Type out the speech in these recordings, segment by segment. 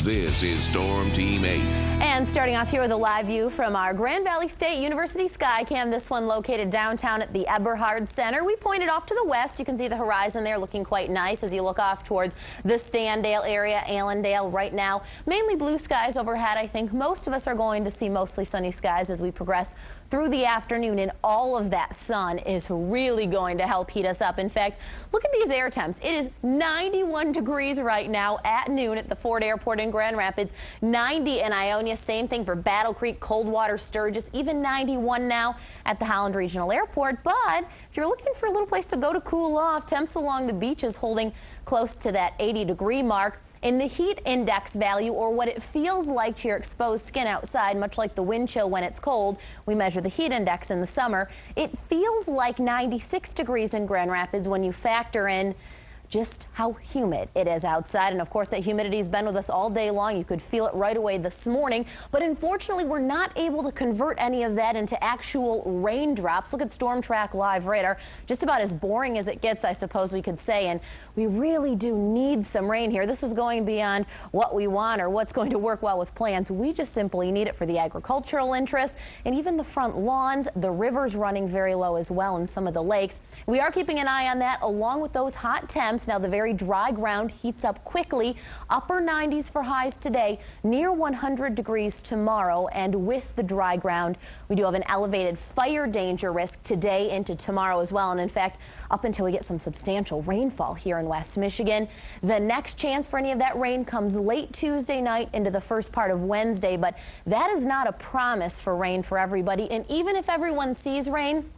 This is Storm Team 8. And starting off here with a live view from our Grand Valley State University Skycam, this one located downtown at the Eberhard Center. We pointed off to the west. You can see the horizon there looking quite nice as you look off towards the Standale area, Allendale right now. Mainly blue skies overhead. I think most of us are going to see mostly sunny skies as we progress through the afternoon, and all of that sun is really going to help heat us up. In fact, look at these air temps. It is 91 degrees right now at noon at the Ford Airport in Grand Rapids, 90 in Ionia. Same thing for Battle Creek, Coldwater, Sturgis, even 91 now at the Holland Regional Airport. But if you're looking for a little place to go to cool off, temps along the beaches holding close to that 80-degree mark. In the heat index value, or what it feels like to your exposed skin outside, much like the wind chill when it's cold, we measure the heat index in the summer. It feels like 96 degrees in Grand Rapids when you factor in just how humid it is outside. And of course, that humidity has been with us all day long. You could feel it right away this morning. But unfortunately, we're not able to convert any of that into actual raindrops. Look at Storm Track Live Radar. Just about as boring as it gets, I suppose we could say. And we really do need some rain here. This is going beyond what we want or what's going to work well with plants. We just simply need it for the agricultural interests and even the front lawns. The river's running very low as well in some of the lakes. We are keeping an eye on that along with those hot temps. Now the very dry ground heats up quickly. Upper 90s for highs today, near 100 degrees tomorrow. And with the dry ground, we do have an elevated fire danger risk today into tomorrow as well. And in fact, up until we get some substantial rainfall here in West Michigan. The next chance for any of that rain comes late Tuesday night into the first part of Wednesday. But that is not a promise for rain for everybody. And even if everyone sees rain,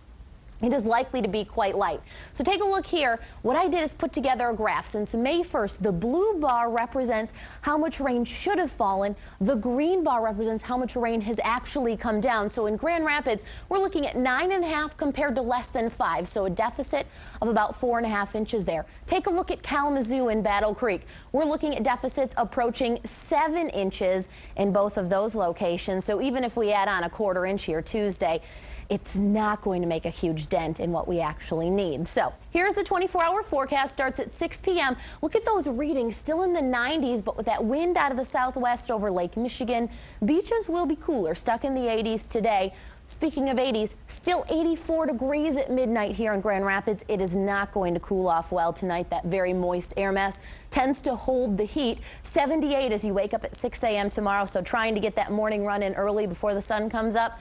it is likely to be quite light. So take a look here. What I did is put together a graph. Since May 1st, the blue bar represents how much rain should have fallen. The green bar represents how much rain has actually come down. So in Grand Rapids, we're looking at 9.5 compared to less than 5. So a deficit of about 4.5 inches there. Take a look at Kalamazoo and Battle Creek. We're looking at deficits approaching 7 inches in both of those locations. So even if we add on a quarter inch here Tuesday, it's not going to make a huge dent in what we actually need. So here's the 24-hour forecast. Starts at 6 p.m. Look at those readings, still in the 90s, but with that wind out of the southwest over Lake Michigan, beaches will be cooler, stuck in the 80s today. Speaking of 80s, still 84 degrees at midnight here in Grand Rapids. It is not going to cool off well tonight. That very moist air mass tends to hold the heat. 78 as you wake up at 6 a.m. tomorrow, so trying to get that morning run in early before the sun comes up.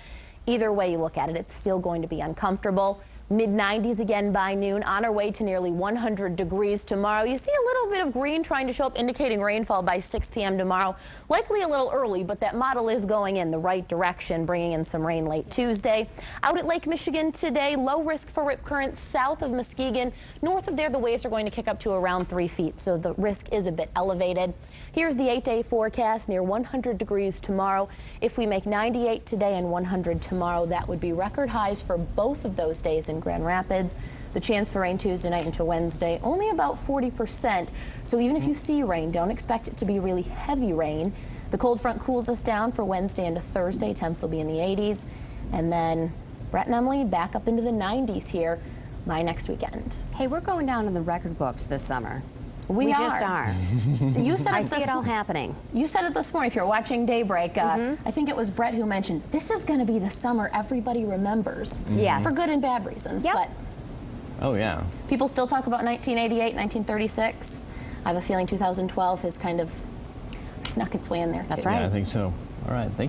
Either way you look at it, it's still going to be uncomfortable. Mid-90s again by noon, on our way to nearly 100 degrees tomorrow. You see a little bit of green trying to show up, indicating rainfall by 6 p.m. tomorrow. Likely a little early, but that model is going in the right direction, bringing in some rain late Tuesday. Out at Lake Michigan today, low risk for rip currents south of Muskegon. North of there, the waves are going to kick up to around 3 feet, so the risk is a bit elevated. Here's the 8-day forecast, near 100 degrees tomorrow. If we make 98 today and 100 tomorrow, that would be record highs for both of those days in Grand Rapids. The chance for rain Tuesday night into Wednesday, only about 40%. So even if you see rain, don't expect it to be really heavy rain. The cold front cools us down for Wednesday into Thursday. Temps will be in the 80s. And then Brett and Emily back up into the 90s here by next weekend. Hey, we're going down in the record books this summer. We just are. You said I see it all happening. You said it this morning if you're watching Daybreak. I think it was Brett who mentioned this is going to be the summer everybody remembers. Yes. For good and bad reasons. Yep. But oh, yeah. People still talk about 1988, 1936. I have a feeling 2012 has kind of snuck its way in there. That's too. right. Yeah, I think so. All right. Thank